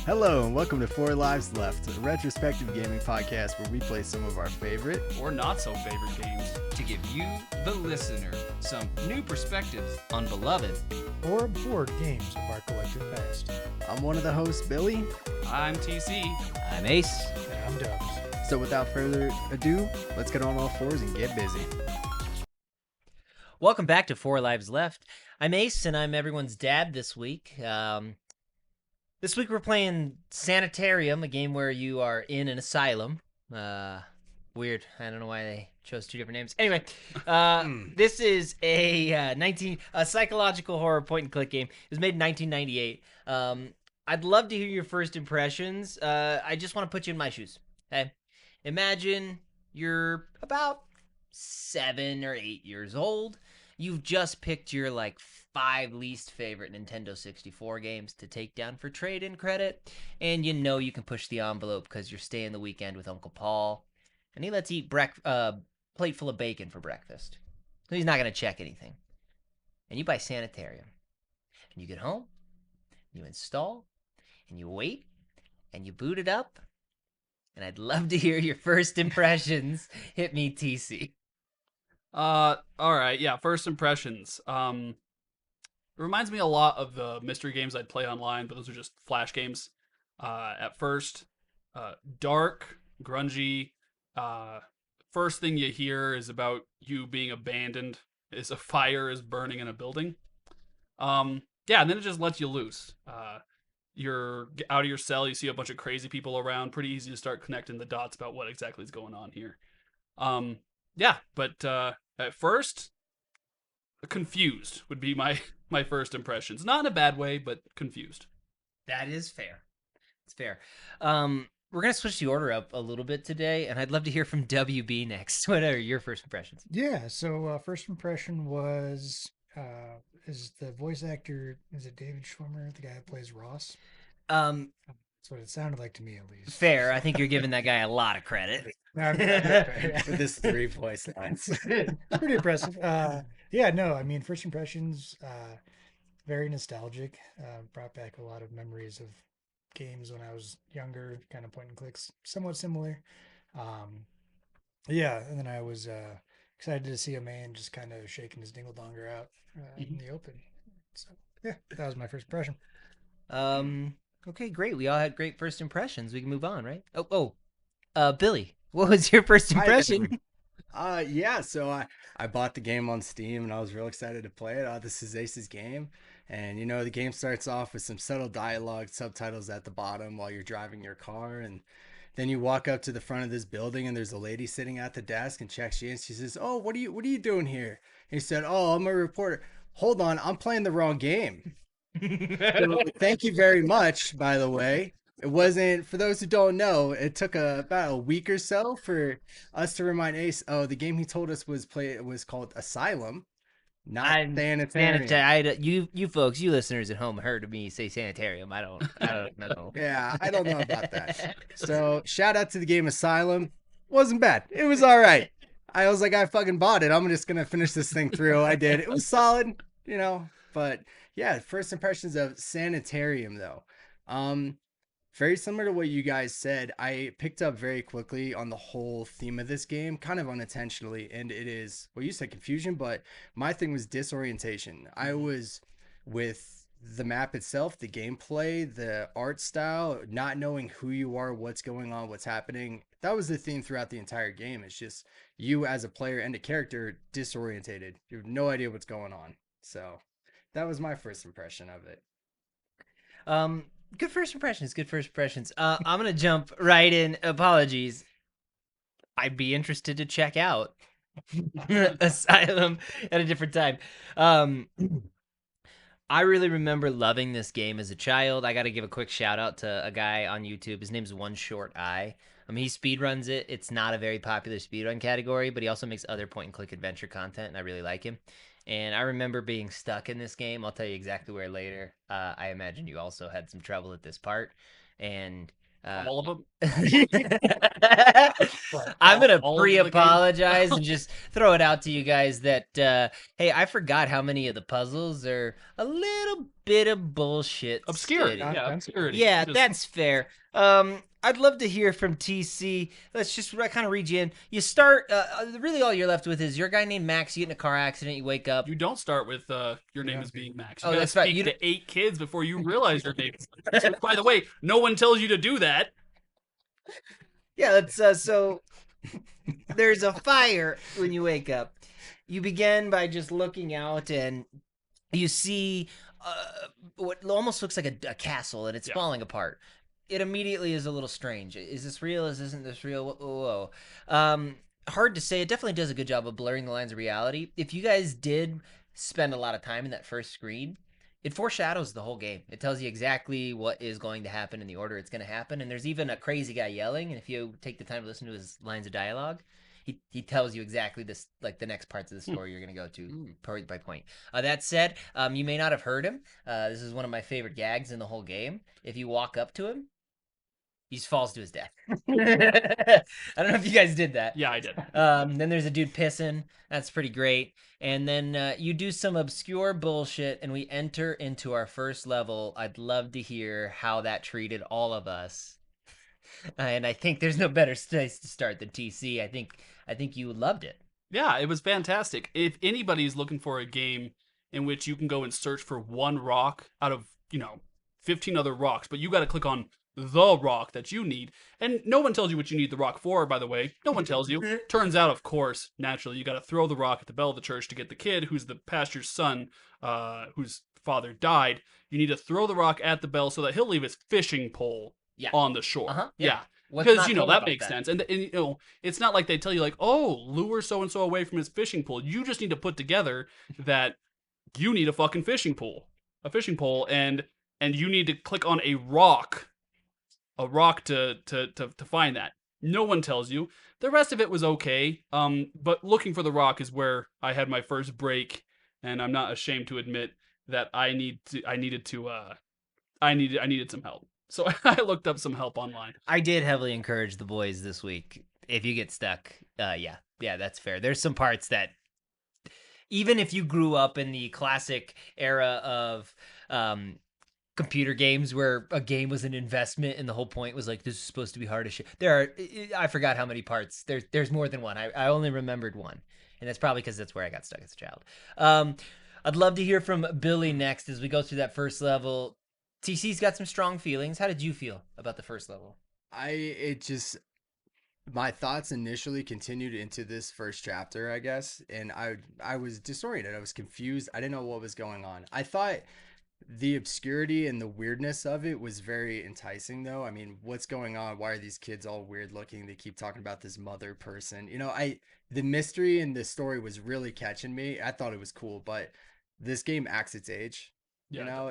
Hello and welcome to Four Lives Left, a retrospective gaming podcast where we play some of our favorite or not so favorite games to give you, the listener, some new perspectives on beloved or board games of our collective past. I'm one of the hosts, Billy. I'm TC. I'm Ace. And I'm Dubs. So without further ado, let's get on all fours and get busy. Welcome back to Four Lives Left. I'm Ace and I'm everyone's dad this week. This week we're playing Sanitarium, a game where you are in an asylum. Weird. I don't know why they chose two different names. Anyway, this is a psychological horror point-and-click game. It was made in 1998. I'd love to hear your first impressions. I just want to put you in my shoes. Okay? Imagine you're about 7 or 8 years old. You've just picked your 5 least favorite Nintendo 64 games to take down for trade-in credit, and you know you can push the envelope because you're staying the weekend with Uncle Paul, and he lets you eat plate full of bacon for breakfast. So he's not going to check anything. And you buy Sanitarium. And you get home, you install, and you wait, and you boot it up, and I'd love to hear your first impressions. Hit me, TC. All right, yeah, first impressions. It reminds me a lot of the mystery games I'd play online, but those are just flash games. At first, dark, grungy. First thing you hear is about you being abandoned. Is a fire is burning in a building. Yeah, and then it just lets you loose. You're out of your cell. You see a bunch of crazy people around. Pretty easy to start connecting the dots about what exactly is going on here. Yeah, but at first, confused would be my first impressions. Not in a bad way, but confused. That is fair. It's fair. We're going to switch the order up a little bit today, and I'd love to hear from WB next. What are your first impressions? Yeah, so first impression was, is the voice actor, is it David Schwimmer, the guy who plays Ross? That's what it sounded like to me, at least. Fair. I think you're giving that guy a lot of credit. With his 3 voice lines. Pretty impressive. Yeah, no, I mean, first impressions, very nostalgic. Brought back a lot of memories of games when I was younger, kind of point and clicks, somewhat similar. Yeah, and then I was excited to see a man just kind of shaking his dingle-donger out in the open. So, yeah, that was my first impression. Okay, great. We all had great first impressions. We can move on, right? Billy, what was your first impression? Yeah, so I bought the game on Steam and I was real excited to play it. This is Ace's game. And, the game starts off with some subtle dialogue, subtitles at the bottom while you're driving your car. And then you walk up to the front of this building and there's a lady sitting at the desk and checks you in. She says, "Oh, what are you doing here?" And he said, "Oh, I'm a reporter." "Hold on, I'm playing the wrong game." So, thank you very much, by the way. It wasn't, for those who don't know, it took about a week or so for us to remind Ace, the game he told us was called Asylum, not Sanitarium. You folks, you listeners at home heard me say Sanitarium. I don't know. Yeah, I don't know about that. So shout out to the game Asylum. Wasn't bad. It was all right. I was like, I fucking bought it. I'm just going to finish this thing through. I did. It was solid, but yeah, first impressions of Sanitarium though. Very similar to what you guys said, I picked up very quickly on the whole theme of this game, kind of unintentionally, and it is, well, you said confusion, but my thing was disorientation. I was with the map itself, the gameplay, the art style, not knowing who you are, what's going on, what's happening. That was the theme throughout the entire game. It's just you as a player and a character disorientated. You have no idea what's going on. So that was my first impression of it. Good first impressions. I'm going to jump right in. Apologies. I'd be interested to check out Asylum at a different time. I really remember loving this game as a child. I got to give a quick shout out to a guy on YouTube. His name's One Short Eye. He speedruns it. It's not a very popular speedrun category, but he also makes other point-and-click adventure content, and I really like him. And I remember being stuck in this game. I'll tell you exactly where later. I imagine you also had some trouble at this part. And all of them? I'm going to pre-apologize and just throw it out to you guys that, hey, I forgot how many of the puzzles are a little bit of bullshit. Obscurity. City. Yeah, That's- obscurity. Yeah, Just- that's fair. I'd love to hear from TC. Let's just kind of read you in. You start. Really, all you're left with is you're a guy named Max. You get in a car accident. You wake up. You don't start with your name is being Max. You Oh, gotta that's right. speak You to 8 kids before you realize your name is Max. By the way, no one tells you to do that. Yeah, that's so. There's a fire when you wake up. You begin by just looking out and you see what almost looks like a castle and it's Yeah. falling apart. It immediately is a little strange. Is this real? Isn't this real? Whoa. Hard to say. It definitely does a good job of blurring the lines of reality. If you guys did spend a lot of time in that first screen, it foreshadows the whole game. It tells you exactly what is going to happen in the order it's going to happen. And there's even a crazy guy yelling. And if you take the time to listen to his lines of dialogue, he tells you exactly this, like the next parts of the story you're going to go to point by point. That said, you may not have heard him. This is one of my favorite gags in the whole game. If you walk up to him, he just falls to his death. I don't know if you guys did that. Yeah, I did. Then there's a dude pissing. That's pretty great. And then you do some obscure bullshit, and we enter into our first level. I'd love to hear how that treated all of us. And I think there's no better place to start than TC. I think you loved it. Yeah, it was fantastic. If anybody's looking for a game in which you can go and search for one rock out of, 15 other rocks, but you got to click on the rock that you need. And no one tells you what you need the rock for, by the way. No one tells you. Turns out, of course, naturally, you got to throw the rock at the bell of the church to get the kid who's the pastor's son, whose father died. You need to throw the rock at the bell so that he'll leave his fishing pole Yeah. on the shore. Uh-huh, Yeah. yeah. What's Because, not that told about makes that? sense. And, it's not like they tell you, like, oh, lure so-and-so away from his fishing pole. You just need to put together that you need a fucking fishing pole. A fishing pole, and you need to click on a rock to find that. No one tells you. The rest of it was okay. But looking for the rock is where I had my first break, and I'm not ashamed to admit that I needed some help. So I looked up some help online. I did heavily encourage the boys this week. If you get stuck, yeah, that's fair. There's some parts that, even if you grew up in the classic era of computer games where a game was an investment and the whole point was like, this is supposed to be hard as shit. I forgot how many parts. There's more than one. I only remembered one, and that's probably because that's where I got stuck as a child. I'd love to hear from Billy next as we go through that first level. TC's got some strong feelings. How did you feel about the first level? My thoughts initially continued into this first chapter, I guess, and I was disoriented. I was confused. I didn't know what was going on. I thought the obscurity and the weirdness of it was very enticing, though. I mean, what's going on? Why are these kids all weird looking? They keep talking about this mother person. The mystery in the story was really catching me. I thought it was cool, but this game acts its age. Yeah,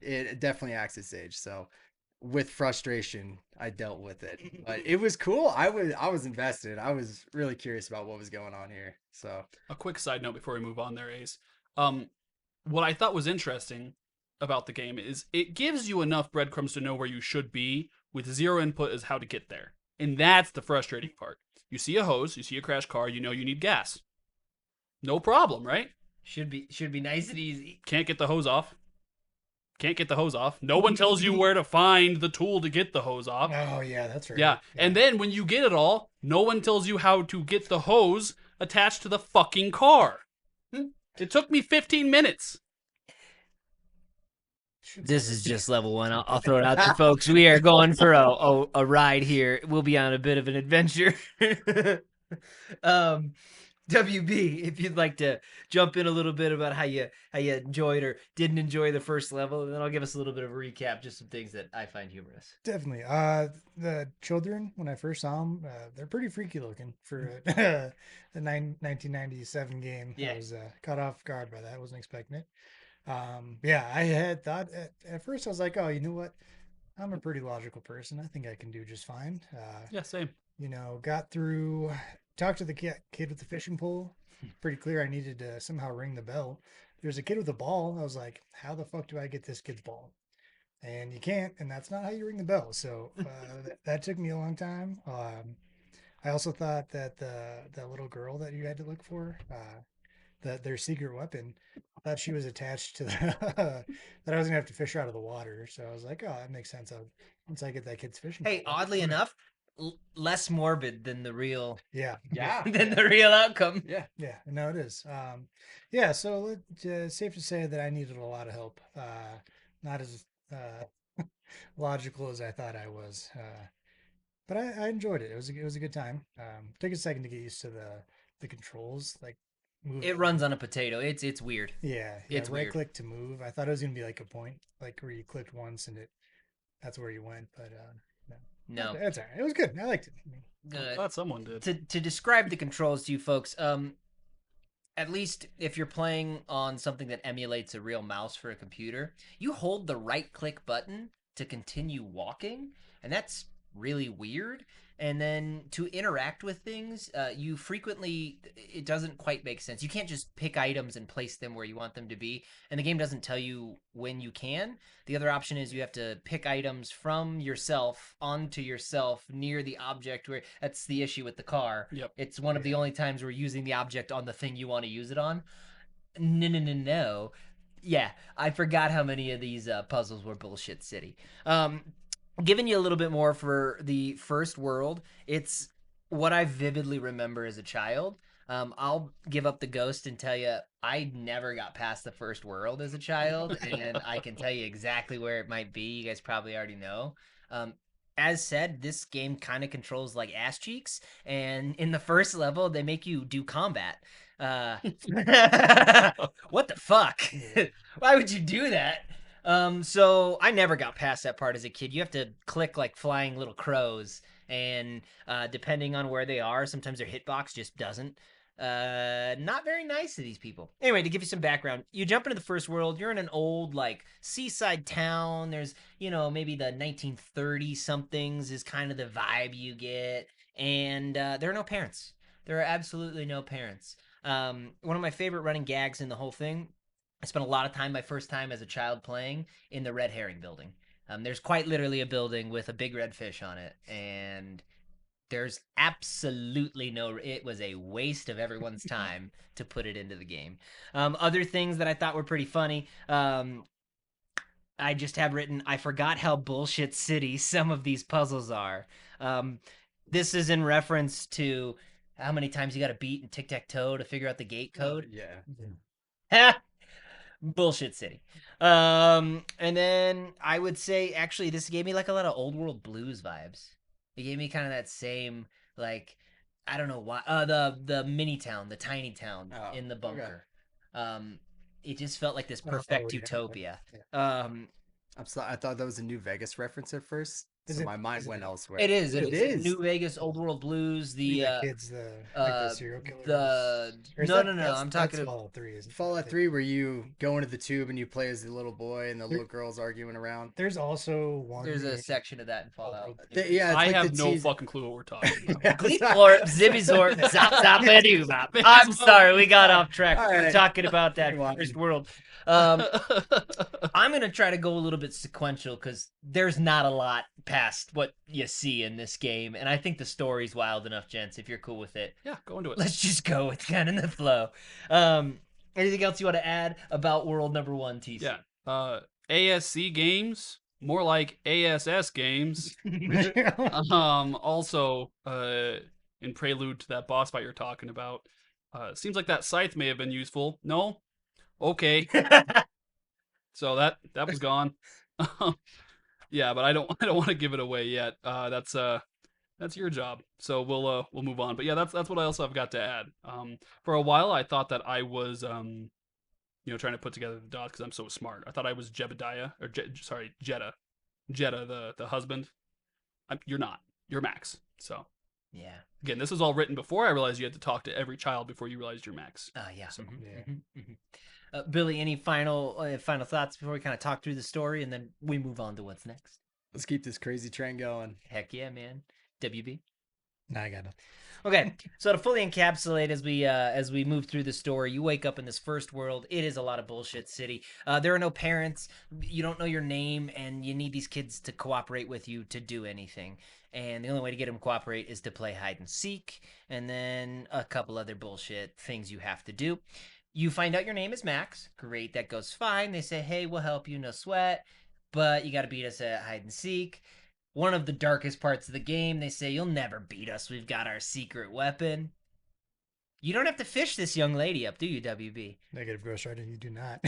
It definitely acts its age. So with frustration, I dealt with it, but it was cool. I was invested. I was really curious about what was going on here. So a quick side note before we move on there, Ace. What I thought was interesting about the game is it gives you enough breadcrumbs to know where you should be with zero input as how to get there. And that's the frustrating part. You see a hose, you see a crash car, you know you need gas. No problem, right? Should be nice and easy. Can't get the hose off. No one tells you where to find the tool to get the hose off. Oh yeah, that's right. Yeah. And then when you get it all, no one tells you how to get the hose attached to the fucking car. It took me 15 minutes. This is just level one. I'll throw it out there, folks. We are going for a ride here. We'll be on a bit of an adventure. WB, if you'd like to jump in a little bit about how you enjoyed or didn't enjoy the first level, and then I'll give us a little bit of a recap, just some things that I find humorous. Definitely. The children, when I first saw them, they're pretty freaky looking for the 1997 game. Yeah. I was caught off guard by that. I wasn't expecting it. Yeah, I had thought at first I was like, oh, you know what? I'm a pretty logical person. I think I can do just fine. Yeah, same. Got through, talked to the kid with the fishing pole. Pretty clear I needed to somehow ring the bell. There's a kid with a ball. I was like, how the fuck do I get this kid's ball? And you can't, and that's not how you ring the bell. So that took me a long time. I also thought that the little girl that you had to look for, their secret weapon. I thought she was attached to the that I was gonna have to fish her out of the water. So I was like, oh, that makes sense. Once I get that kid's fishing. Hey, pole. oddly enough, less morbid than the real Yeah, Yeah. than the real outcome. Yeah. yeah, no, it is. Yeah, so safe to say that I needed a lot of help. Not as logical as I thought I was. But I enjoyed it. It was a good time. Took a second to get used to the controls, like move. It runs on a potato. It's weird. Yeah, it's right weird. click to move. I thought it was gonna be like a point, like where you clicked once and that's where you went. But No. that's all right. It was good. I liked it. I thought someone did. To describe the controls to you folks, at least if you're playing on something that emulates a real mouse for a computer, you hold the right click button to continue walking, and that's really weird. And then to interact with things, you frequently, it doesn't quite make sense. You can't just pick items and place them where you want them to be, and the game doesn't tell you when you can. The other option is you have to pick items from yourself onto yourself near the object where that's the issue with the car. Yep. It's one of the only times we're using the object on the thing you want to use it on. No. Yeah, I forgot how many of these puzzles were bullshit city. Giving you a little bit more for the first world, it's what I vividly remember as a child. I'll give up the ghost and tell you I never got past the first world as a child, and I can tell you exactly where it might be. You guys probably already know. As said, this game kind of controls like ass cheeks, and in the first level, they make you do combat. What the fuck? Why would you do that? So I never got past that part as a kid. You have to click like flying little crows, and depending on where they are, sometimes their hitbox just doesn't. Not very nice to these people. Anyway, to give you some background, you jump into the first world. You're in an old like seaside town. There's maybe the 1930 somethings is kind of the vibe you get, and there are no parents. There are absolutely no parents. One of my favorite running gags in the whole thing. I spent a lot of time my first time as a child playing in the red herring building. There's quite literally a building with a big red fish on it, and there's absolutely no. It was a waste of everyone's time to put it into the game. Other things that I thought were pretty funny. I just have written. I forgot how bullshit city some of these puzzles are. This is in reference to how many times you got to beat in tic-tac-toe to figure out the gate code. Yeah. Bullshit city. And then I would say actually this gave me like a lot of old world blues vibes. It gave me kind of that same like I don't know why the mini town, the tiny town in the bunker. Okay. It just felt like this perfect utopia. Yeah. I'm sorry, I thought that was a New Vegas reference at first. So my mind went elsewhere. It is. It is. New Vegas, Old World Blues. The kids, the serial killers. No. I'm talking about Fallout 3. Isn't Fallout 3, where you go into the tube and you play as the little boy and the little girl's arguing around. There's also one. There's a section of that in Fallout. Yeah, I have no fucking clue what we're talking about. Glorp, Zibbizorp, Zop Zop Edu Bop. I'm sorry, we got off track. We're talking about that first world. I'm gonna try to go a little bit sequential because there's not a lot past what you see in this game, and I think the story's wild enough, gents. If you're cool with it, Yeah, go into it. let's just go with kind of the flow. Anything else you want to add about world number 1, TC? Yeah. ASC games, more like ASS games. Also, in prelude to that boss fight you're talking about, seems like that scythe may have been useful. No? Okay. So that was gone. Yeah, but I don't want to give it away yet. That's your job. So we'll move on. But yeah, that's what else I've got to add. For a while I thought that I was trying to put together the dots because I'm so smart. I thought I was Jebediah or Jeddah, the husband. You're not. You're Max. So Yeah. again, this was all written before I realized you had to talk to every child before you realized you're Max. Yeah. So, Billy, any final thoughts before we kind of talk through the story and then we move on to what's next? Let's keep this crazy train going. Heck yeah, man. WB. No, I got nothing. Okay, so to fully encapsulate as we move through the story, you wake up in this first world. It is a lot of bullshit city. There are no parents. You don't know your name, and you need these kids to cooperate with you to do anything. And the only way to get them to cooperate is to play hide and seek, and then a couple other bullshit things you have to do. You find out your name is Max. Great, that goes fine. They say, hey, we'll help you, no sweat. But you got to beat us at hide and seek. One of the darkest parts of the game, they say, you'll never beat us. We've got our secret weapon. You don't have to fish this young lady up, do you, WB? Negative Ghost Rider, you do not.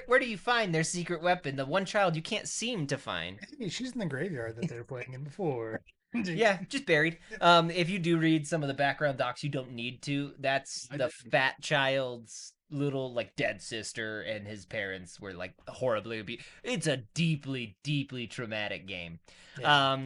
where do you find their secret weapon? The one child you can't seem to find. Hey, she's in the graveyard that they were playing in before. Yeah, just buried. If you do read some of the background docs, you don't need to. That's the fat child's little like dead sister, and his parents were like horribly abused. It's a deeply, deeply traumatic game. Yeah.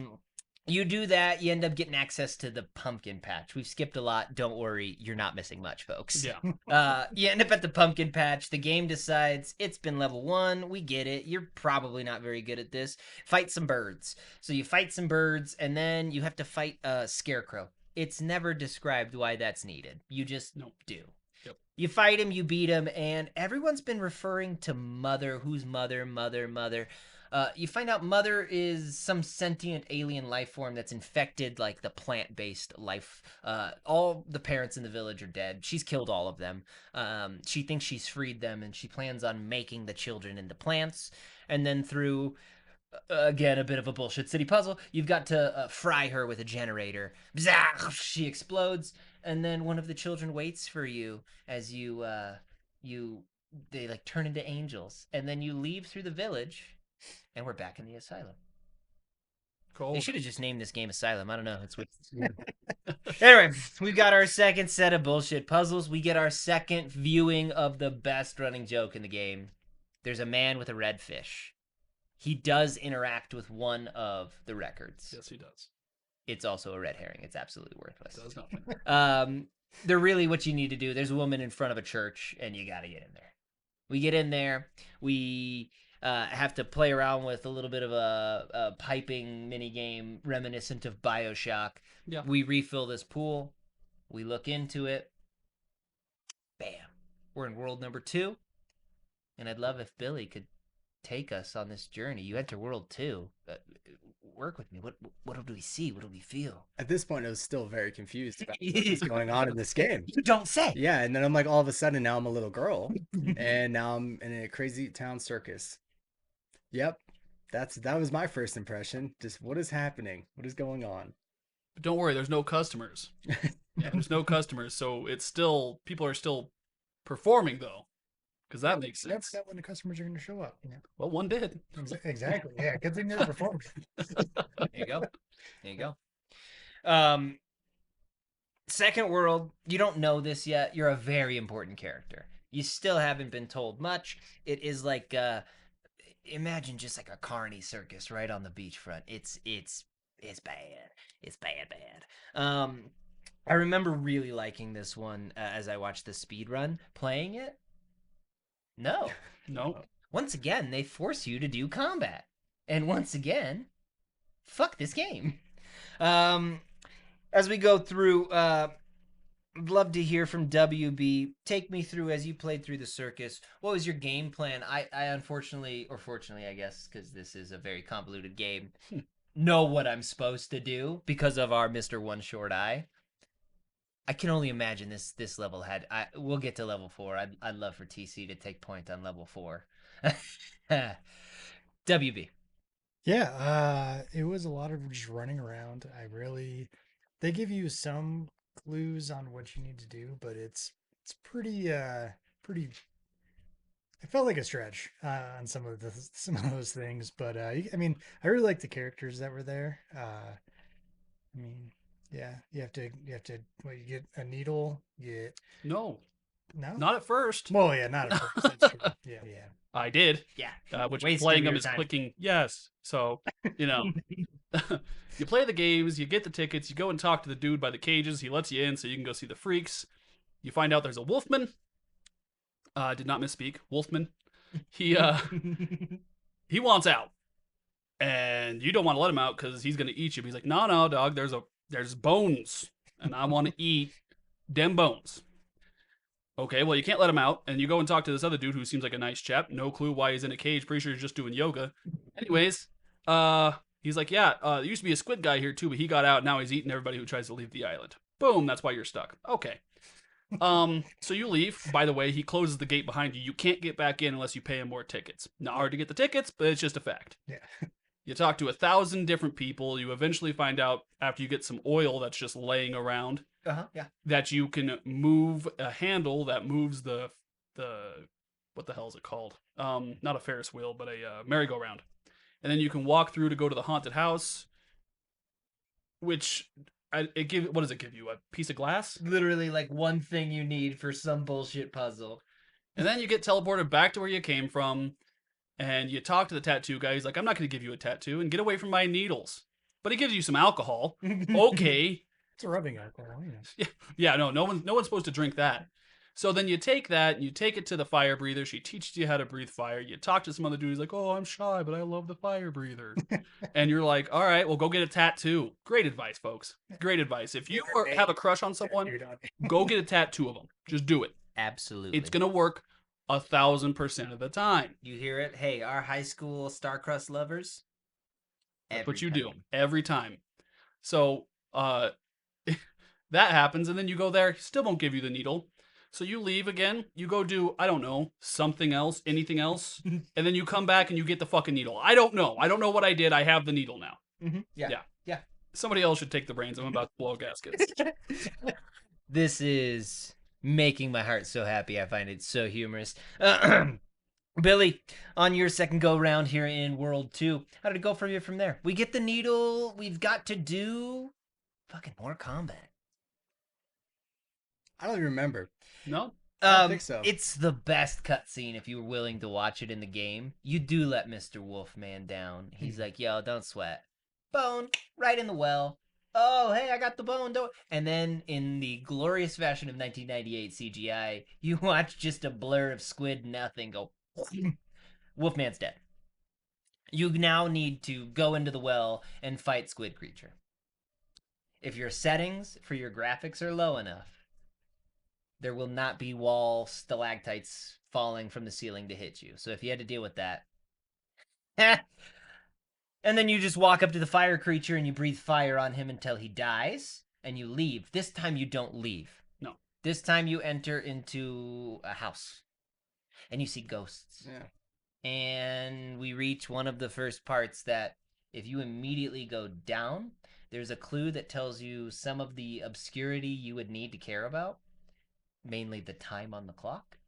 You do that, you end up getting access to the pumpkin patch. We've skipped a lot. Don't worry, you're not missing much, folks. Yeah. You end up at the pumpkin patch. The game decides it's been level 1. We get it. You're probably not very good at this. Fight some birds. So you fight some birds, and then you have to fight a scarecrow. It's never described why that's needed. You just do. Yep. You fight him, you beat him, and everyone's been referring to Mother. Who's Mother? Mother. You find out Mother is some sentient alien life form that's infected like the plant-based life. All the parents in the village are dead. She's killed all of them. She thinks she's freed them, and she plans on making the children into plants. And then through, again, a bit of a bullshit city puzzle, you've got to fry her with a generator. Bzah! She explodes, and then one of the children waits for you as they like turn into angels. And then you leave through the village, and we're back in the asylum. Cool. They should have just named this game Asylum. I don't know. It's weird. Anyway, we've got our second set of bullshit puzzles. We get our second viewing of the best running joke in the game. There's a man with a red fish. He does interact with one of the records. Yes, he does. It's also a red herring. It's absolutely worthless. It does nothing. They're really what you need to do. There's a woman in front of a church, and you got to get in there. We get in there. We have to play around with a little bit of a piping mini game reminiscent of BioShock. Yeah. We refill this pool. We look into it. Bam. We're in world number 2. And I'd love if Billy could take us on this journey. You enter world 2. Work with me. What do we see? What do we feel? At this point, I was still very confused about what's going on in this game. You don't say. Yeah, and then I'm like, all of a sudden, now I'm a little girl, and now I'm in a crazy town circus. Yep, that was my first impression. Just what is happening? What is going on? But don't worry, there's no customers. There's no customers, so it's still people are still performing though, because that makes That's sense. not when the customers are going to show up. You know. Well, one did. Exactly. Yeah. Good thing they're performing. There you go. There you go. Second world, you don't know this yet. You're a very important character. You still haven't been told much. It is like imagine just like a carny circus right on the beachfront. It's bad. It's bad. I remember really liking this one as I watched the speed run. Playing it? No. No. Once again, they force you to do combat. And once again, fuck this game. As we go through, I'd love to hear from WB. Take me through as you played through the circus. What was your game plan? I unfortunately, or fortunately, I guess, because this is a very convoluted game, know what I'm supposed to do because of our Mr. One Short Eye. I can only imagine this level had. We'll get to level 4. I'd love for TC to take point on level 4. WB. Yeah, it was a lot of just running around. They give you some clues on what you need to do, but it's pretty. It felt like a stretch on some of those things, but I mean, I really like the characters that were there. I mean, yeah, you have to. Well, you get a needle. No. No, Not at first. Well, yeah, not at first. That's true. Yeah. I did. Yeah. Which Wasting playing your them is time. clicking yes. So, you play the games, you get the tickets, you go and talk to the dude by the cages. He lets you in so you can go see the freaks. You find out there's a wolfman. Did not misspeak. Wolfman. He wants out. And you don't want to let him out because he's going to eat you. But he's like, no, dog, there's bones. And I want to eat them bones. Okay, well, you can't let him out, and you go and talk to this other dude who seems like a nice chap. No clue why he's in a cage. Pretty sure he's just doing yoga. Anyways, he's like, yeah, there used to be a squid guy here too, but he got out. Now he's eating everybody who tries to leave the island. Boom, that's why you're stuck. Okay. So you leave. By the way, he closes the gate behind you. You can't get back in unless you pay him more tickets. Not hard to get the tickets, but it's just a fact. Yeah. You talk to 1,000 different people. You eventually find out after you get some oil that's just laying around Yeah. that you can move a handle that moves the what the hell is it called? Not a Ferris wheel, but a merry-go-round. And then you can walk through to go to the haunted house, which what does it give you? A piece of glass? Literally like one thing you need for some bullshit puzzle. And then you get teleported back to where you came from, and you talk to the tattoo guy. He's like, I'm not going to give you a tattoo, and get away from my needles. But he gives you some alcohol. Okay. It's a rubbing alcohol. Yeah. Yeah, no one's supposed to drink that. So then you take that and you take it to the fire breather. She teaches you how to breathe fire. You talk to some other dude. He's like, oh, I'm shy, but I love the fire breather. And you're like, all right, well, go get a tattoo. Great advice, folks. Great advice. If you have a crush on someone, go get a tattoo of them. Just do it. Absolutely. It's going to work 1,000% of the time. You hear it? Hey, our high school star-crossed lovers. That's what you do every time. So that happens, and then you go there. Still won't give you the needle. So you leave again. You go do, I don't know, something else, anything else. And then you come back and you get the fucking needle. I don't know. I don't know what I did. I have the needle now. Yeah. Somebody else should take the reins. I'm about to blow gaskets. This is making my heart so happy. I find it so humorous. Billy, on your second go round here in World 2, how did it go for you from there? We get the needle. We've got to do fucking more combat. I don't even remember. No? I don't think so. It's the best cutscene if you were willing to watch it in the game. You do let Mr. Wolfman down. He's like, yo, don't sweat. Bone, right in the well. Oh, hey, I got the bone. Don't. And then in the glorious fashion of 1998 CGI, you watch just a blur of squid nothing go. Wolfman's dead. You now need to go into the well and fight Squid Creature. If your settings for your graphics are low enough, there will not be wall stalactites falling from the ceiling to hit you. So if you had to deal with that. And then you just walk up to the fire creature and you breathe fire on him until he dies. And you leave. This time you don't leave. No. This time you enter into a house. And you see ghosts. Yeah. And we reach one of the first parts that if you immediately go down, there's a clue that tells you some of the obscurity you would need to care about. Mainly the time on the clock.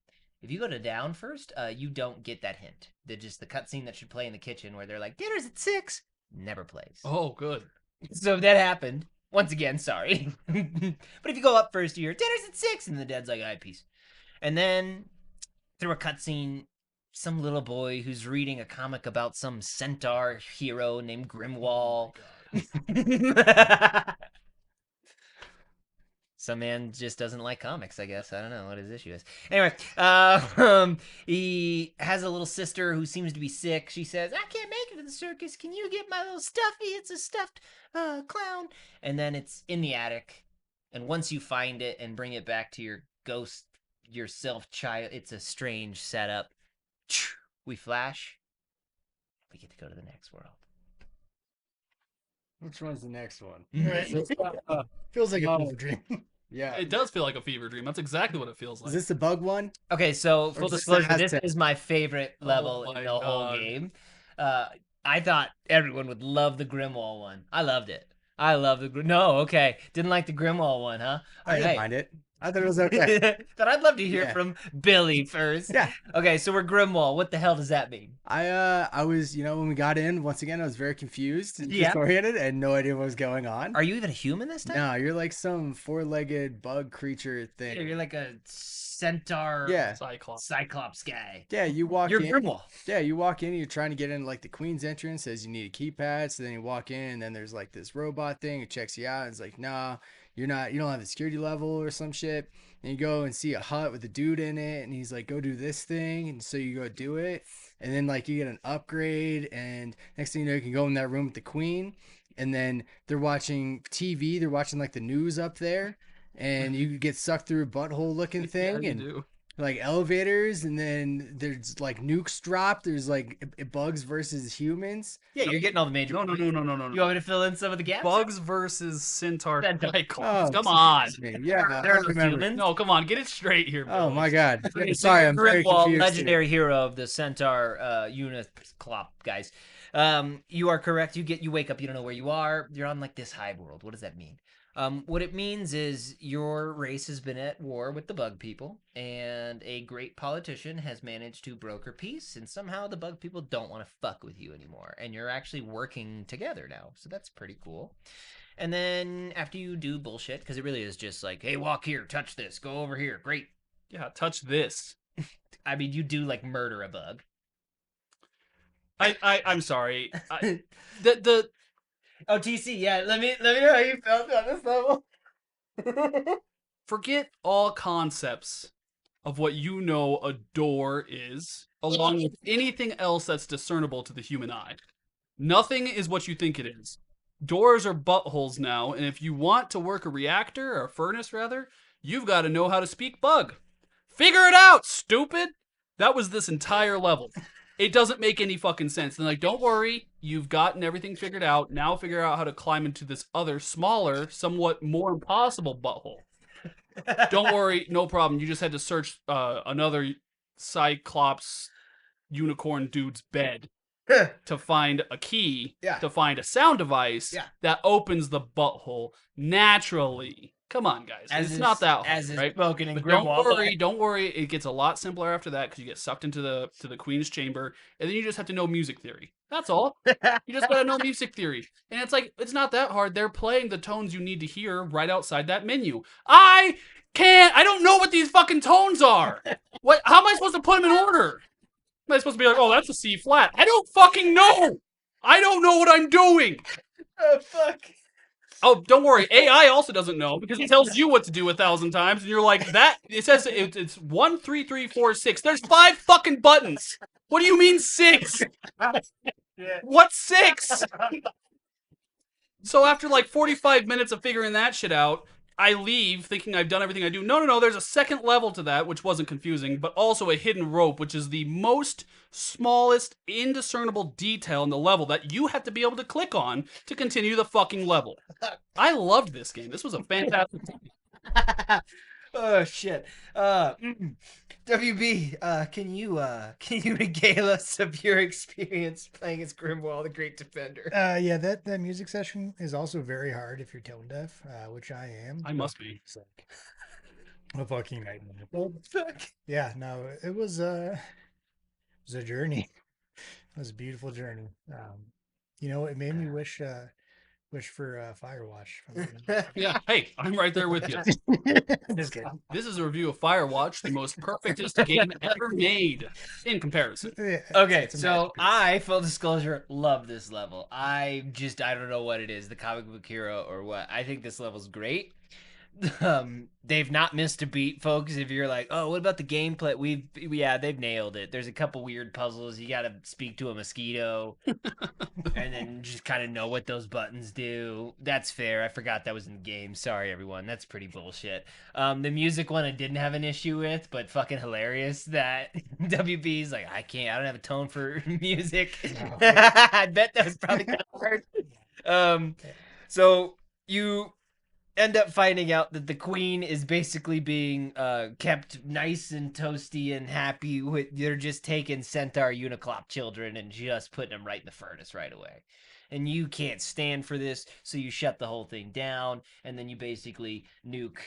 If you go to down first, you don't get that hint. The cutscene that should play in the kitchen where they're like, dinner's at 6, never plays. Oh, good. So that happened. Once again, sorry. But if you go up first, you hear, dinner's at 6, and the dad's like, all right, peace. And then, through a cutscene, some little boy who's reading a comic about some centaur hero named Grimwall. Some man just doesn't like comics, I guess. I don't know what his issue is. Anyway, he has a little sister who seems to be sick. She says, I can't make it to the circus. Can you get my little stuffy? It's a stuffed clown. And then it's in the attic. And once you find it and bring it back to your ghost, yourself child, it's a strange setup. We flash. We get to go to the next world. Which one's the next one? Right. Feels like a fever dream. Yeah. It does feel like a fever dream. That's exactly what it feels like. Is this the bug one? Okay, so full is this disclosure, the this Aztec? is my favorite level Oh in my the whole God. game. I thought everyone would love the Grimwall one. I loved it. I love the No, okay. Didn't like the Grimwall one, huh? I didn't mind it. I thought it was okay. But I'd love to hear Yeah. from Billy first. Yeah. Okay, so we're Grimwall. What the hell does that mean? I was, when we got in, once again, I was very confused and Yeah. disoriented and no idea what was going on. Are you even a human this time? No, you're like some four-legged bug creature thing. You're like a centaur Yeah. cyclops guy. Yeah, you walk You're in. Grimwall. Yeah, you walk in, you're trying to get in like the queen's entrance, says you need a keypad, so then you walk in and then there's like this robot thing, it checks you out, and it's like, nah, you don't have the security level or some shit. And you go and see a hut with a dude in it, and he's like, go do this thing, and so you go do it, and then like you get an upgrade, and next thing you know, you can go in that room with the queen, and then they're watching TV, they're watching like the news up there, and you get sucked through a butthole looking thing, Yeah, you and do. like elevators, and then there's like nukes drop. There's like bugs versus humans. Yeah, you're getting all the major. No. You want me to fill in some of the gaps? Bugs versus Centaur Centaur. Cyclops. Oh, Come on. excuse me. Yeah, There I are no remember. humans. No, come on. Get it straight here, Oh Bill. my God. It's Sorry, I'm very Grimwald, confused. legendary hero of the Centaur Uniclop guys. You are correct. You wake up, you don't know where you are. You're on like this hive world. What does that mean? What it means is your race has been at war with the bug people, and a great politician has managed to broker peace, and somehow the bug people don't want to fuck with you anymore, and you're actually working together now. So that's pretty cool. And then after you do bullshit, because it really is just like, hey, walk here, touch this, go over here, great. Yeah, touch this. I mean, you do like murder a bug. I'm sorry. The Oh, TC, yeah. Let me know how you felt on this level. forget all concepts of what you know a door is, along with anything else that's discernible to the human eye. Nothing is what you think it is. Doors are buttholes now, and if you want to work a reactor, or a furnace rather, you've got to know how to speak bug. Figure it out, stupid! That was this entire level. It doesn't make any fucking sense. And like, don't worry, you've gotten everything figured out. Now figure out how to climb into this other, smaller, somewhat more impossible butthole. Don't worry, no problem. You just had to search another Cyclops unicorn dude's bed to find a key, Yeah. to find a sound device Yeah. that opens the butthole naturally. Come on, guys. It's not that hard, as is right? spoken in But Grimwald. don't worry. It gets a lot simpler after that because you get sucked into the queen's chamber, and then you just have to know music theory. That's all. You just gotta know music theory, and it's like it's not that hard. They're playing the tones you need to hear right outside that menu. I don't know what these fucking tones are. What? How am I supposed to put them in order? Am I supposed to be like, oh, that's a C flat? I don't fucking know. I don't know what I'm doing. Oh, fuck. Oh, don't worry. AI also doesn't know because it tells you what to do 1,000 times, and you're like, that. It says it's 1, 3, 3, 4, 6. There's 5 fucking buttons. What do you mean 6? What 6? So after like 45 minutes of figuring that shit out, I leave thinking I've done everything I do. No. There's a second level to that, which wasn't confusing, but also a hidden rope, which is the most smallest indiscernible detail in the level that you have to be able to click on to continue the fucking level. I loved this game. This was a fantastic game. Oh shit. WB, can you regale us of your experience playing as Grimwald, the Great Defender? Yeah, that music session is also very hard if you're tone deaf, which I am. I must be. It's like a fucking nightmare. Fuck. Yeah, no, it was a journey. It was a beautiful journey. It made me wish for Firewatch. Yeah, hey, I'm right there with you. Just kidding. This is a review of Firewatch, the most perfectest game ever made in comparison. Yeah, Okay, it's a so masterpiece. I, full disclosure, love this level. I don't know what it is, the comic book hero or what. I think this level's great. They've not missed a beat, folks. If you're like, oh, what about the gameplay? They've nailed it. There's a couple weird puzzles. You got to speak to a mosquito and then just kind of know what those buttons do. That's fair. I forgot that was in the game. Sorry, everyone. That's pretty bullshit. The music one I didn't have an issue with, but fucking hilarious that WB's like, I don't have a tone for music. I bet that was probably kind of hard. So you end up finding out that the queen is basically being kept nice and toasty and happy with. They're just taking Centaur Uniclop children and just putting them right in the furnace right away. And you can't stand for this, so you shut the whole thing down, and then you basically nuke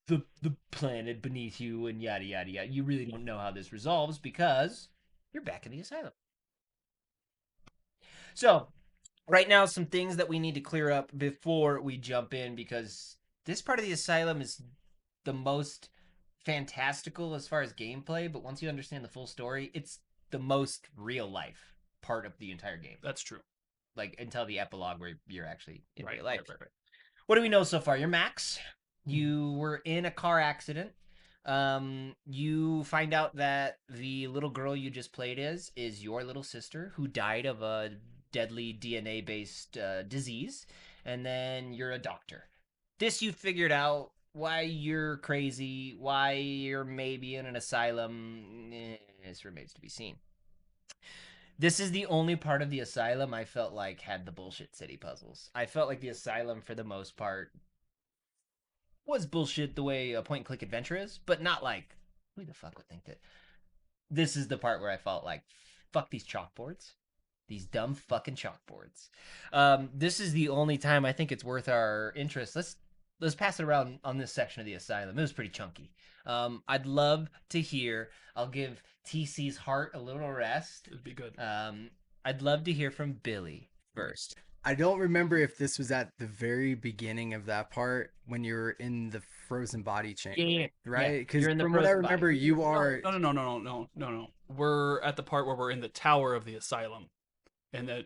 the planet beneath you and yada yada yada. You really don't know how this resolves because you're back in the asylum. So right now, some things that we need to clear up before we jump in, because this part of the asylum is the most fantastical as far as gameplay, but once you understand the full story, it's the most real life part of the entire game. That's true. Like until the epilogue where you're actually in real life. Right. What do we know so far? You're Max. You were in a car accident. You find out that the little girl you just played as is your little sister who died of a deadly DNA-based disease, and then you're a doctor. This you figured out you're crazy, why you're maybe in an asylum, this remains to be seen. This is the only part of the asylum I felt like had the bullshit city puzzles. I felt like the asylum, for the most part, was bullshit the way a point-and-click adventure is, but not like, who the fuck would think that? This is the part where I felt like, fuck these chalkboards. These dumb fucking chalkboards. This is the only time I think it's worth our interest. Let's pass it around on this section of the asylum. It was pretty chunky. I'd love to hear. I'll give TC's heart a little rest. It'd be good. I'd love to hear from Billy first. I don't remember if this was at the very beginning of that part when you were in the frozen body chamber, Yeah. right? Because You're in the from what I frozen body. remember, you are. No. We're at the part where we're in the tower of the asylum, and that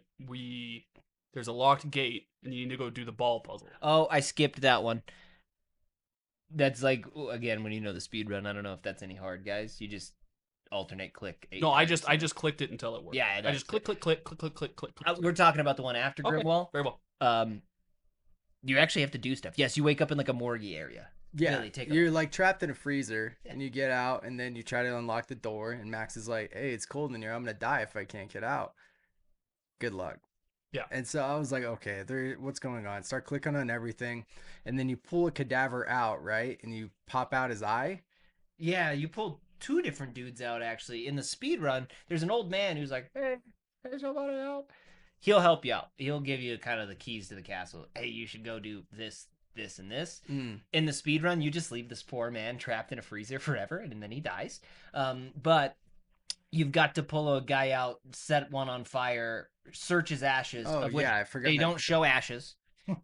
there's a locked gate, and you need to go do the ball puzzle. Oh, I skipped that one. That's like, again, when you know the speed run, I don't know if that's any hard, guys. You just alternate click. No, I just clicked it until it worked. Yeah, I just click. We're talking about the one after Okay, Grimwall. very well. You actually have to do stuff. Yes, you wake up in like a morgue area. Yeah, Billy, take you're like trapped in a freezer, Yeah. and you get out, and then you try to unlock the door, and Max is like, "Hey, it's cold in here. I'm gonna die if I can't get out. Good luck." Yeah. And so I was like, "Okay, what's going on?" Start clicking on everything, and then you pull a cadaver out, right? And you pop out his eye. Yeah, you pulled two different dudes out actually. In the speed run, there's an old man who's like, hey, somebody help. He'll help you out. He'll give you kind of the keys to the castle. Hey, you should go do this, this, and this. In the speed run, you just leave this poor man trapped in a freezer forever, and then he dies. But you've got to pull a guy out, set one on fire, search his ashes. Oh of which yeah, I forgot. they that. don't show ashes.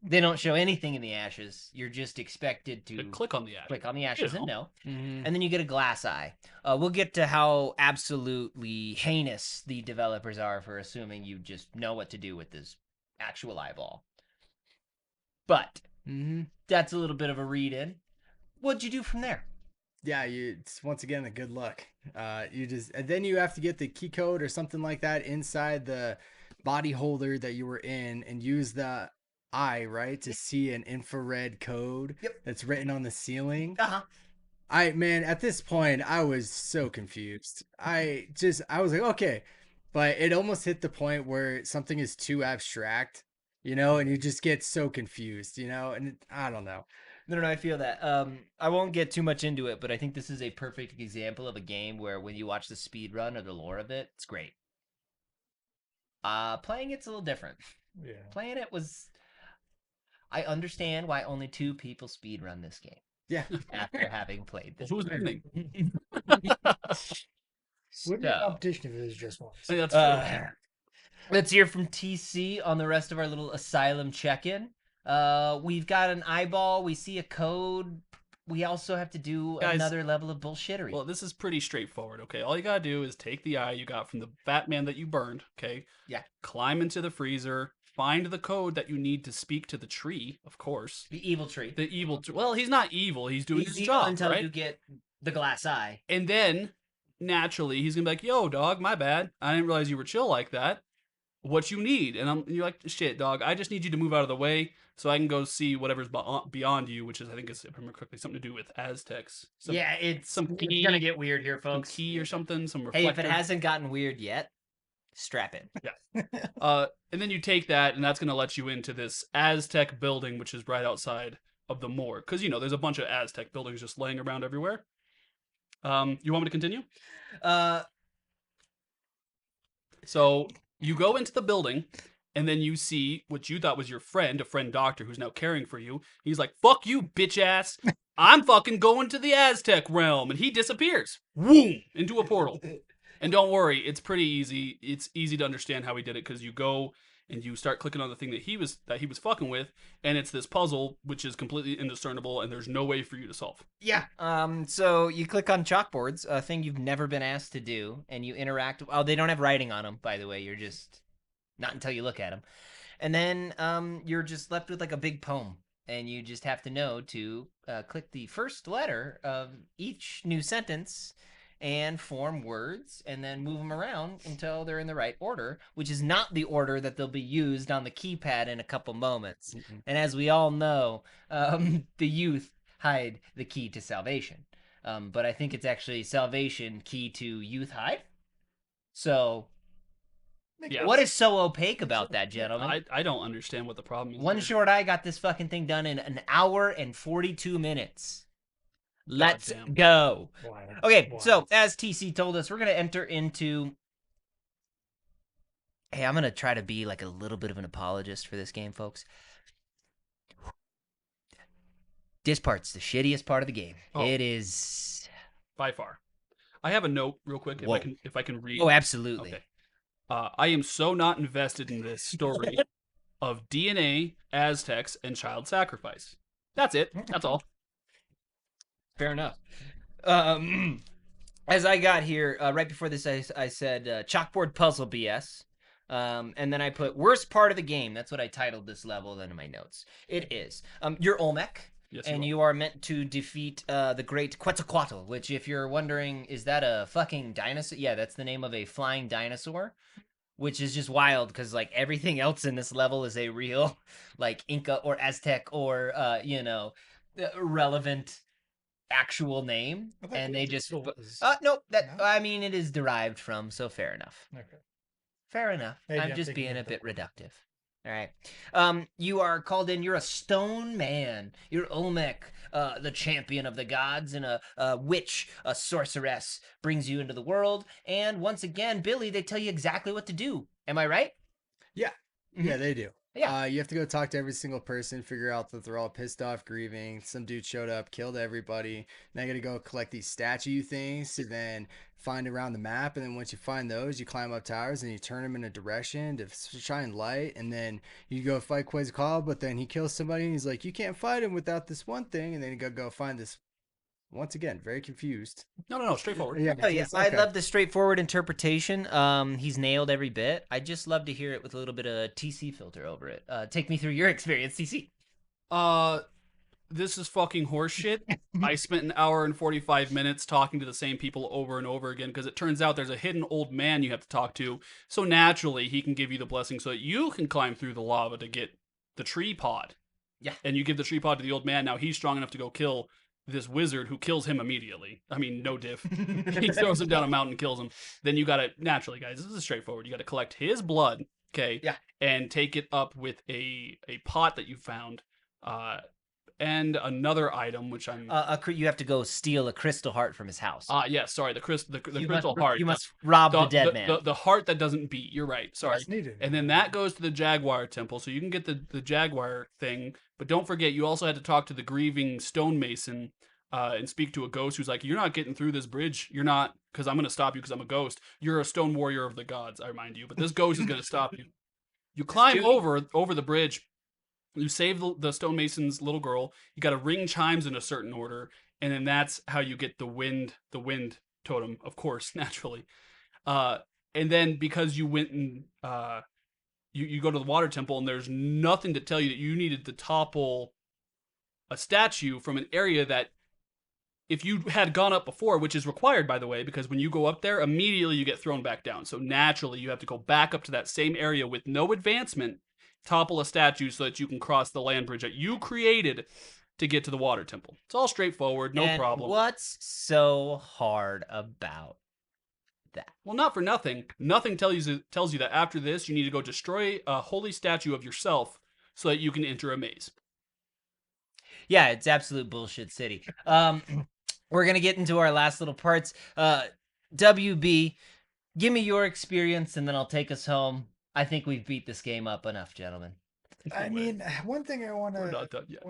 They don't show anything in the ashes. You're just expected to Click on the app. click on the ashes You and know. no. Mhm. And then you get a glass eye. We'll get to how absolutely heinous the developers are for assuming you just know what to do with this actual eyeball. But that's a little bit of a read in. What'd you do from there? Yeah, it's once again a good luck. And then you have to get the key code or something like that inside the body holder that you were in, and use the eye, right, to see an infrared code that's written on the ceiling. Man, at this point I was so confused. I was like, okay, but it almost hit the point where something is too abstract, and you just get so confused, and I don't know. No, I feel that. I won't get too much into it, but I think this is a perfect example of a game where when you watch the speed run or the lore of it, it's great. Playing it's a little different. Yeah. Playing it was... I understand why only 2 people speed run this game Yeah. after having played this. Who's winning? Wouldn't be a competition if it was just one. I think that's true. Let's hear from TC on the rest of our little asylum check-in. We've got an eyeball. We see a code. We also have to do Guys, another level of bullshittery. Well, this is pretty straightforward, okay? All you gotta do is take the eye you got from the Batman that you burned, okay? Yeah. Climb into the freezer, find the code that you need to speak to the tree, of course. The evil tree. The evil well, he's not evil. He's doing his evil job, until right? you get the glass eye. And then, naturally, he's gonna be like, yo, dog, my bad. I didn't realize you were chill like that. What you need? And you're like, shit, dog, I just need you to move out of the way so I can go see whatever's beyond you, which is, I think, if I remember correctly, something to do with Aztecs. It's key, gonna get weird here, some folks. key or something, some Hey, reflector. if it hasn't gotten weird yet, strap in. And then you take that, and that's going to let you into this Aztec building, which is right outside of the morgue. Because, there's a bunch of Aztec buildings just laying around everywhere. You want me to continue? So you go into the building, and then you see what you thought was your friend, a friend doctor who's now caring for you. He's like, fuck you, bitch ass. I'm fucking going to the Aztec realm. And he disappears. Whoom! Into a portal. And don't worry, it's pretty easy. It's easy to understand how he did it because you go and you start clicking on the thing that he was fucking with, and it's this puzzle which is completely indiscernible, and there's no way for you to solve. Yeah. So you click on chalkboards, a thing you've never been asked to do, and you interact. Oh, they don't have writing on them, by the way. You're just not until you look at them, and then you're just left with like a big poem, and you just have to know to click the first letter of each new sentence and form words and then move them around until they're in the right order, which is not the order that they'll be used on the keypad in a couple moments. And as we all know, the youth hide the key to salvation. But I think it's actually salvation key to youth hide. So, Yeah. what is so opaque about that, gentlemen? I don't understand what the problem is. One here. short eye got this fucking thing done in an hour and 42 minutes. Let's Goddamn. go. Wow. Okay, Wow. so as TC told us, we're going to enter into. Hey, I'm going to try to be like a little bit of an apologist for this game, folks. This part's the shittiest part of the game. Oh. It is. By far. I have a note real quick Whoa. if I can read. Oh, absolutely. Okay. I am so not invested in this story of DNA, Aztecs, and child sacrifice. That's it. That's all. Fair enough. As I got here, right before this, I said chalkboard puzzle BS. And then I put worst part of the game. That's what I titled this level then in my notes. It is. You're Olmec. Yes, And are. you are meant to defeat the great Quetzalcoatl, which, if you're wondering, is that a fucking dinosaur? Yeah, that's the name of a flying dinosaur, which is just wild because, like, everything else in this level is a real, like, Inca or Aztec or, relevant actual name. I thought And they just. Quetzalcoatl was- No, No? I mean, it is derived from, so fair enough. Okay. Fair enough. Maybe I'm I'm just thinking being a of bit the- reductive. All right. You are called in. You're a stone man. You're Olmec, the champion of the gods, and a witch, a sorceress, brings you into the world. And once again, Billy, they tell you exactly what to do. Am I right? Yeah. Mhm. Yeah, they do. Yeah. You have to go talk to every single person, figure out that they're all pissed off, grieving. Some dude showed up, killed everybody. Now you got to go collect these statue things to then find around the map. And then once you find those, you climb up towers and you turn them in a direction to shine light. And then you go fight Quetzalcoatl, but then he kills somebody and he's like, you can't fight him without this one thing. And then you go find this. Once again, very confused. No, straightforward. Yeah, Oh, yeah. just- I okay. love the straightforward interpretation. He's nailed every bit. I just love to hear it with a little bit of TC filter over it. Take me through your experience, TC. This is fucking horseshit. I spent an hour and 45 minutes talking to the same people over and over again because it turns out there's a hidden old man you have to talk to. So naturally, he can give you the blessing so that you can climb through the lava to get the tree pod. Yeah. And you give the tree pod to the old man. Now he's strong enough to go kill this wizard who kills him immediately. I mean, no diff. He throws him down a mountain and kills him. Then you gotta, naturally, guys, this is straightforward. You gotta collect his blood, okay? Yeah. And take it up with a pot that you found. And another item, which I'm You have to go steal a crystal heart from his house. yes, sorry, the crystal You crystal must, heart. You must rob the dead man. The heart that doesn't beat. You're right. Sorry. It's needed. And then that goes to the Jaguar Temple, so you can get the Jaguar thing. But don't forget, you also had to talk to the grieving stonemason and speak to a ghost who's like, "You're not getting through this bridge. You're not, because I'm going to stop you because I'm a ghost. You're a stone warrior of the gods, I remind you. But this ghost is going to stop you." You climb over the bridge. You save the stonemason's little girl. You got to ring chimes in a certain order, and then that's how you get the wind totem, of course, naturally. And then because you went and you go to the water temple, and there's nothing to tell you that you needed to topple a statue from an area that if you had gone up before, which is required, by the way, because when you go up there, immediately you get thrown back down. So naturally, you have to go back up to that same area with no advancement, topple a statue so that you can cross the land bridge that you created to get to the water temple. It's all straightforward, no And problem. What's so hard about that? Well, not for nothing. Nothing tells you that after this, you need to go destroy a holy statue of yourself so that you can enter a maze. Yeah, it's absolute bullshit city. We're gonna get into our last little parts. WB, give me your experience, and then I'll take us home. I think we've beat this game up enough, gentlemen. I mean, one thing I want We're to not done yet.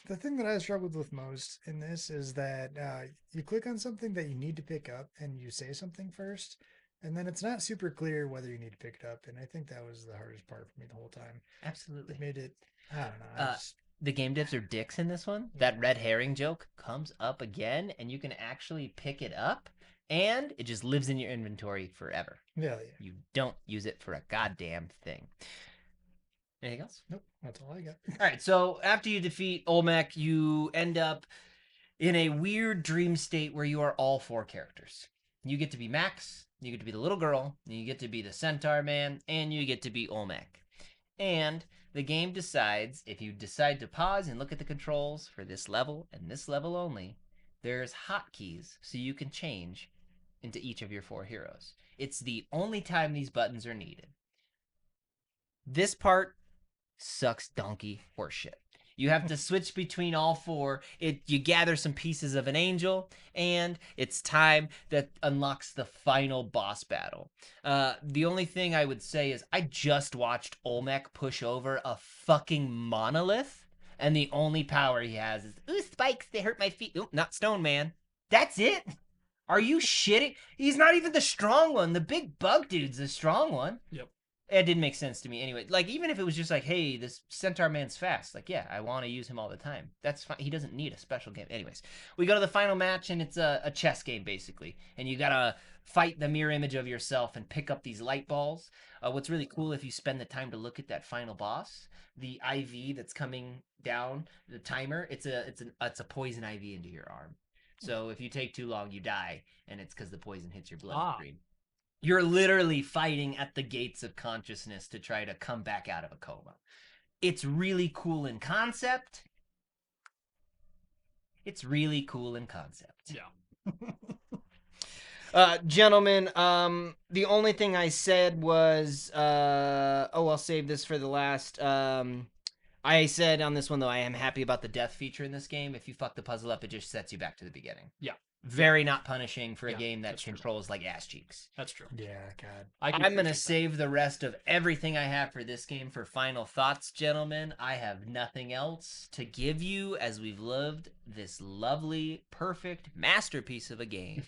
the thing that I struggled with most in this is that you click on something that you need to pick up and you say something first, and then it's not super clear whether you need to pick it up. And I think that was the hardest part for me the whole time. Absolutely. It made it, I don't know. I just- The game devs are dicks in this one. That red herring joke comes up again, and you can actually pick it up, and it just lives in your inventory forever. yeah. You don't use it for a goddamn thing. Anything else? Nope, that's all I got. All right, so after you defeat Olmec, you end up in a weird dream state where you are all four characters. You get to be Max, you get to be the little girl, you get to be the centaur man, and you get to be Olmec. And The game decides, if you decide to pause and look at the controls for this level and this level only, there's hotkeys so you can change into each of your 4 heroes. It's the only time these buttons are needed. This part sucks donkey horseshit. You have to switch between all 4. You gather some pieces of an angel, and it's time that unlocks the final boss battle. The only thing I would say is I just watched Olmec push over a fucking monolith, and the only power he has is, ooh, spikes, they hurt my feet. Ooh, not stone, man. That's it? Are you shitting? He's not even the strong one. The big bug dude's the strong one. Yep. It didn't make sense to me anyway. Like, even if it was just like, hey, this centaur man's fast. Like, yeah, I want to use him all the time. That's fine. He doesn't need a special game. Anyways, we go to the final match, and it's a chess game, basically. And you gotta fight the mirror image of yourself and pick up these light balls. What's really cool, if you spend the time to look at that final boss, the IV that's coming down, the timer, it's a poison IV into your arm. So if you take too long, you die, and it's because the poison hits your bloodstream. You're literally fighting at the gates of consciousness to try to come back out of a coma. It's really cool in concept. Yeah. Gentlemen, the only thing I said was, I'll save this for the last. I said on this one, though, I am happy about the death feature in this game. If you fuck the puzzle up, it just sets you back to the beginning. Yeah. Very not punishing for a Yeah, game that that's true. controls like ass cheeks. That's true. Yeah, God. I can I'm going to appreciate that. save the rest of everything I have for this game for final thoughts, gentlemen. I have nothing else to give you as we've lived this lovely, perfect masterpiece of a game.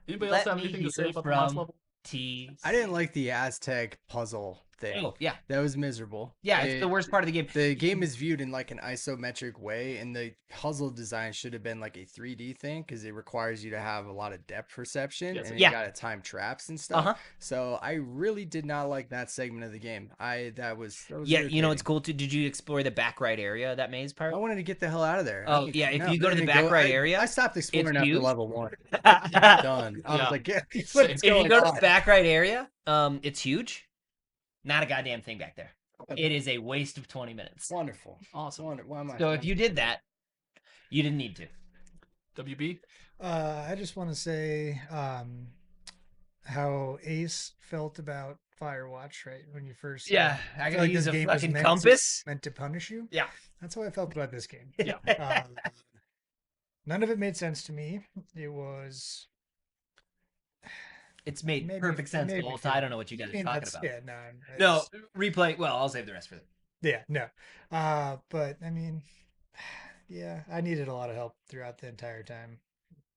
Anybody else Let have me anything to say hear about the last from level? T. I didn't like the Aztec puzzle thing. Oh, yeah. That was miserable. Yeah, it's the worst part of the game. The game is viewed in like an isometric way, and the puzzle design should have been like a 3D thing because it requires you to have a lot of depth perception, Yes, and yeah. you got to time traps and stuff. Uh-huh. So I really did not like that segment of the game. That was Yeah, you know what's irritating. cool too? Did you explore the back right area, that maze part? I wanted to get the hell out of there. Oh, yeah, if you go to the back right area, I stopped exploring after huge. level 1. Done. I Yeah. was like, yeah, If what's you going go to on? the back right area, it's huge. Not a goddamn thing back there. It is a waste of 20 minutes. Wonderful. Awesome. Why am I? So if you did that, you didn't need to. WB? I just want to say how Ace felt about Firewatch, right? When you first I feel gotta like use this a game was fucking meant compass. meant to punish you. Yeah. That's how I felt about this game. Yeah. None of it made sense to me. It was It's made Maybe- perfect sense the maybe whole feel- time. I don't know what you guys are talking that's- about. Yeah, No, it's- replay. Well, I'll save the rest for them. Yeah, no. But I mean, yeah, I needed a lot of help throughout the entire time.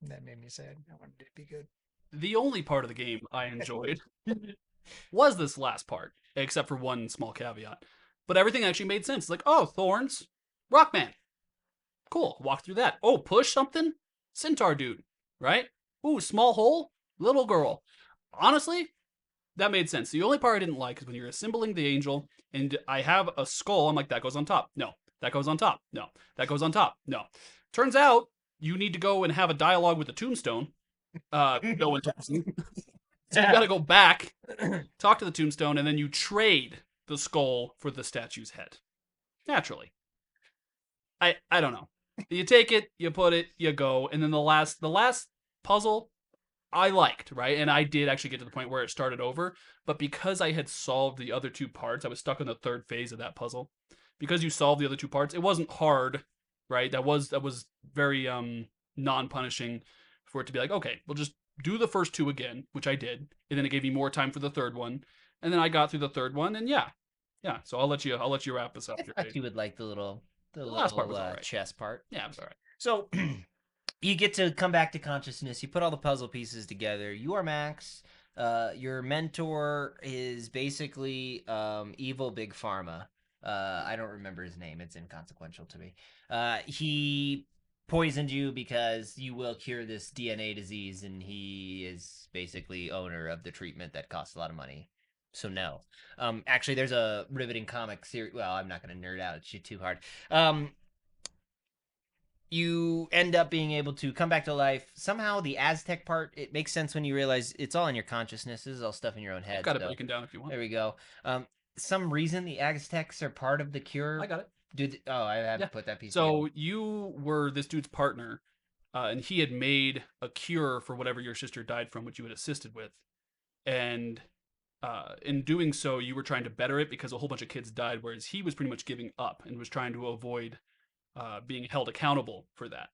That made me sad. I wanted it to be good. The only part of the game I enjoyed was this last part, except for one small caveat. But everything actually made sense. Like, oh, thorns, Rockman. Cool. Walk through that. Oh, push something? Centaur dude, right? Ooh, small hole? Little girl. Honestly, that made sense. The only part I didn't like is when you're assembling the angel and I have a skull. I'm like, that goes on top. No. That goes on top. No. That goes on top. No. Turns out you need to go and have a dialogue with the tombstone. No one talks. So you got to go back, talk to the tombstone, and then you trade the skull for the statue's head. Naturally. I don't know. You take it, you put it, you go, and then the last puzzle I liked, right? And I did actually get to the point where it started over, but because I had solved the other 2 parts, I was stuck in the 3rd phase of that puzzle. Because you solved the other 2 parts, it wasn't hard, right? That was very non-punishing for it to be like, okay, we'll just do the first 2 again, which I did, and then it gave me more time for the 3rd one, and then I got through the 3rd one, and yeah. So I'll let you wrap this up. I thought you would like the last part was all right. chess part. Yeah, it was all right. So you get to come back to consciousness. You put all the puzzle pieces together. You are Max. Your mentor is basically evil Big Pharma. I don't remember his name. It's inconsequential to me. He poisoned you because you will cure this DNA disease, and he is basically owner of the treatment that costs a lot of money. So no. Actually, there's a riveting comic series. Well, I'm not going to nerd out. It's too hard. You end up being able to come back to life. Somehow, the Aztec part, it makes sense when you realize it's all in your consciousness. This is all stuff in your own head. Got it so breaking down if you want. there we go. some reason the Aztecs are part of the cure? I got it. I have Yeah. to put that piece So together. you were this dude's partner, and he had made a cure for whatever your sister died from, which you had assisted with. And in doing so, you were trying to better it because a whole bunch of kids died, whereas he was pretty much giving up and was trying to avoid being held accountable for that.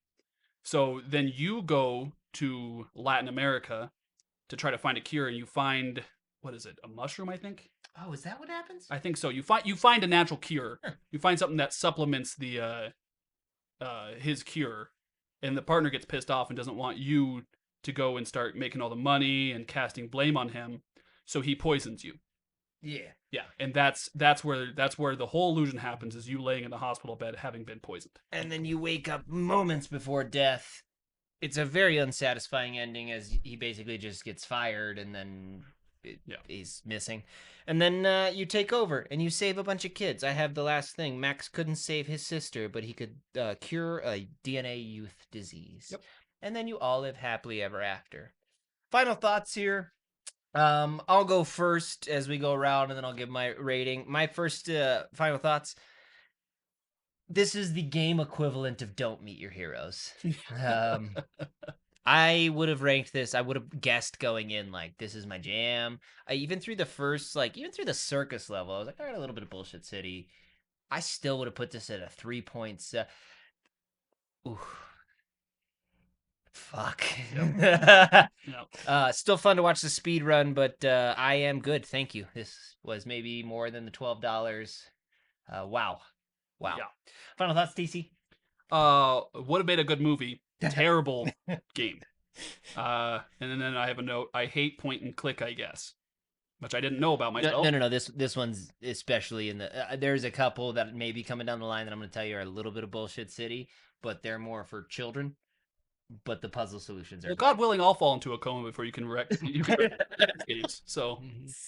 So then you go to Latin America to try to find a cure, and you find, what is it, a mushroom? I think. Oh, is that what happens? I think so. You find a natural cure. You find something that supplements the his cure, and the partner gets pissed off and doesn't want you to go and start making all the money and casting blame on him, so he poisons you. Yeah. Yeah, and that's where the whole illusion happens, is you laying in the hospital bed having been poisoned. And then you wake up moments before death. It's a very unsatisfying ending, as he basically just gets fired and then he's missing. And then you take over and you save a bunch of kids. I have the last thing. Max couldn't save his sister, but he could cure a DNA youth disease. Yep. And then you all live happily ever after. Final thoughts here. I'll go first as we go around, and then I'll give my rating. My first final thoughts. This is the game equivalent of Don't Meet Your Heroes. I would have ranked this. I would have guessed going in like this is my jam. Even through the first, even through the circus level, I was like, I got a little bit of Bullshit City. I still would have put this at a 3 points. Ooh. Fuck. Yep. Still fun to watch the speed run, but I am good. Thank you. This was maybe more than the $12. Wow. Yeah. Final thoughts, TC? Would have made a good movie. Terrible game. And then I have a note. I hate point and click, I guess, which I didn't know about myself. No. This one's especially in the. There's a couple that may be coming down the line that I'm going to tell you are a little bit of Bullshit City, but they're more for children. But the puzzle solutions are. Well, God willing, I'll fall into a coma before you can wreck games. So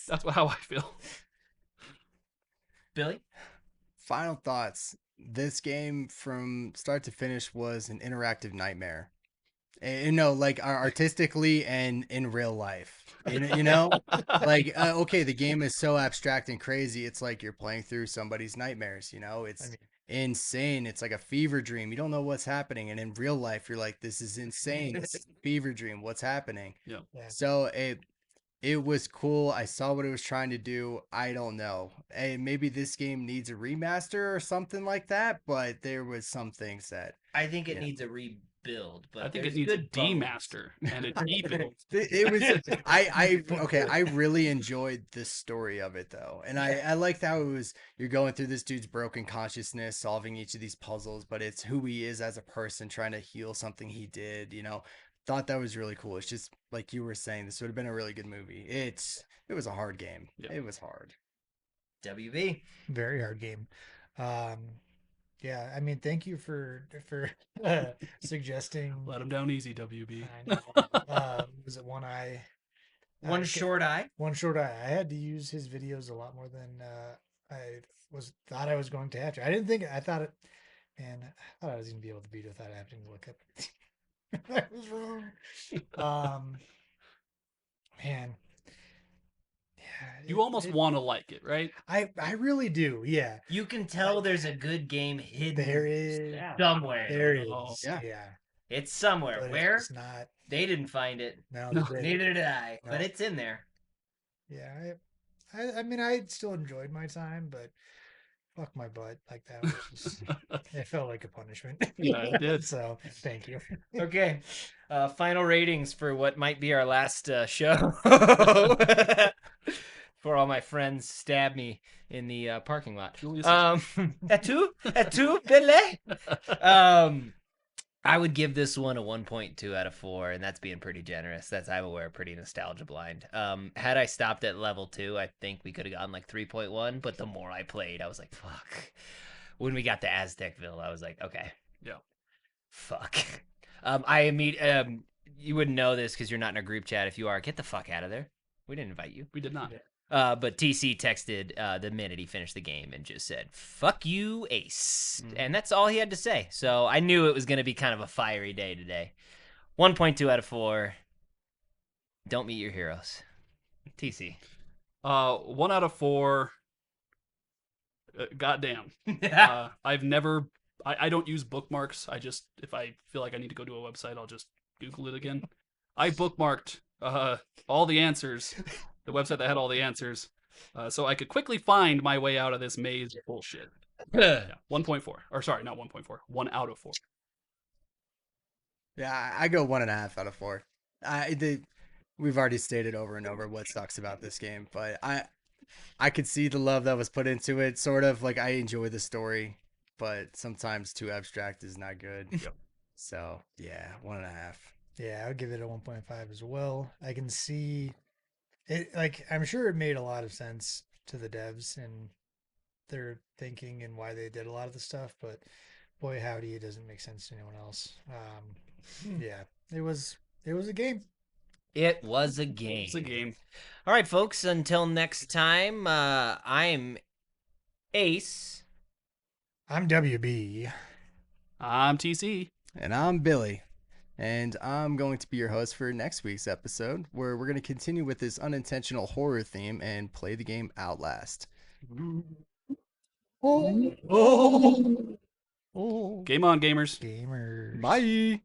that's how I feel. Billy? Final thoughts. This game from start to finish was an interactive nightmare. Artistically and in real life. Okay, the game is so abstract and crazy. It's like you're playing through somebody's nightmares. It's insane. It's like a fever dream. You don't know what's happening, and in real life, you're like, this is insane. This is a fever dream. What's happening? Yeah. So it was cool. I saw what it was trying to do. I don't know. Hey, maybe this game needs a remaster or something like that, but there was some things that I think it needs a rebuild, but I think it needs a demaster and a debuild. It was I really enjoyed the story of it though. And I liked how it was you're going through this dude's broken consciousness, solving each of these puzzles, but it's who he is as a person trying to heal something he did, Thought that was really cool. It's just like you were saying, this would have been a really good movie. It was a hard game. Yeah. It was hard. WB. Very hard game. Yeah, I mean, thank you for suggesting. Let him down easy, WB. I know. Was it One Eye? One Short Eye. One Short Eye. I had to use his videos a lot more than thought I was going to have to. I thought I was gonna be able to beat it without having to look up. I was wrong. Man. Yeah. You almost want to like it, right? I really do. Yeah. You can tell there's a good game hidden There is somewhere. There is. Oh, Yeah. It's somewhere. But Where? it's not. They didn't find it. No. No. they didn't. Neither did I. No. But it's in there. Yeah. I mean, I still enjoyed my time, but fuck my butt. Like that was just, it felt like a punishment. Yeah, it did. So thank you. Okay. Final ratings for what might be our last show. For all my friends stab me in the parking lot. Julius Et tu, Billy? I would give this one a 1.2 out of 4, and that's being pretty generous. I'm aware, pretty nostalgia blind. Had I stopped at level 2, I think we could have gotten like 3.1, but the more I played, I was like, fuck. When we got to Aztecville, I was like, okay. Yeah. Fuck. You wouldn't know this because you're not in a group chat. If you are, get the fuck out of there. We didn't invite you. We did not. But TC texted the minute he finished the game and just said, fuck you, Ace. And that's all he had to say. So I knew it was going to be kind of a fiery day today. 1.2 out of 4. Don't meet your heroes. TC. 1 out of 4. Goddamn. I've never. I don't use bookmarks. I just, if I feel like I need to go to a website, I'll just Google it again. I bookmarked all the answers, the website that had all the answers, so I could quickly find my way out of this maze of bullshit. Yeah, 1.4. Or sorry, not 1.4. 1 out of 4. Yeah, I go 1.5 out of 4. We've already stated over and over what sucks about this game, but I could see the love that was put into it. Sort of like I enjoy the story, but sometimes too abstract is not good. Yep. So yeah, 1.5. Yeah, I would give it a 1.5 as well. I can see it, like, I'm sure it made a lot of sense to the devs and their thinking and why they did a lot of the stuff, but boy, howdy, it doesn't make sense to anyone else. Yeah, it was a game. It was a game. It's a game. All right, folks. Until next time, I'm Ace. I'm WB. I'm TC. And I'm Billy. And I'm going to be your host for next week's episode, where we're going to continue with this unintentional horror theme and play the game Outlast. Oh. Game on, gamers. Gamers. Bye.